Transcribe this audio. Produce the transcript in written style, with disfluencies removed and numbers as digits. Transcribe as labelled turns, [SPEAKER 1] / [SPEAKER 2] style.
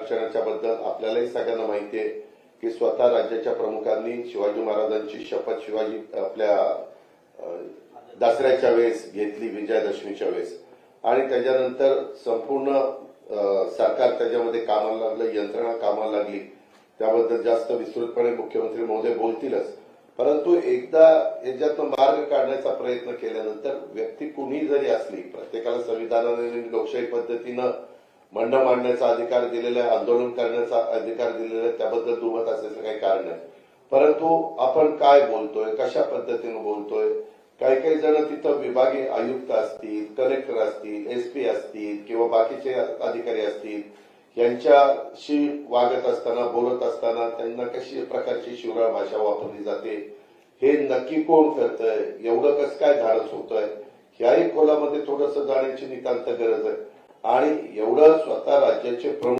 [SPEAKER 1] आरक्षणाच्या बद्दल आपल्यालाही सगळ्यांना माहिती आहे की स्वतः राज्याच्या प्रमुखांनी शिवाजी महाराजांची शपथ शिवाजी आपल्या दसऱ्याच्या वेळेस घेतली, विजयादशमीच्या वेळेस, आणि त्याच्यानंतर संपूर्ण सरकार त्याच्यामध्ये कामाला लागलं, यंत्रणा कामाला लागली. त्याबद्दल जास्त विस्तृतपणे मुख्यमंत्री महोदय बोलतीलच. परंतु एकदा याच्यातून मार्ग काढण्याचा प्रयत्न केल्यानंतर व्यक्ती कुणीही जरी असली, प्रत्येकाला संविधानाने लोकशाही पद्धतीनं म्हणणं मांडण्याचा अधिकार दिलेला आहे, आंदोलन करण्याचा अधिकार दिलेला आहे, त्याबद्दल दुमत असण्याचं काही कारण नाही. परंतु आपण काय बोलतोय, कशा पद्धतीने बोलतोय, काही काही जण तिथं विभागीय आयुक्त असतील, कलेक्टर असतील, एसपी असतील किंवा बाकीचे अधिकारी असतील, यांच्याशी वागत असताना, बोलत असताना त्यांना कशी प्रकारची शिवराळ भाषा वापरली जाते, हे नक्की कोण करतंय, एवढं कसं काय धाडस होतंय, याही खोलामध्ये थोडंसं जाण्याची नितांत गरज आहे. आणि एवढं स्वतः राज्याचे प्रमुख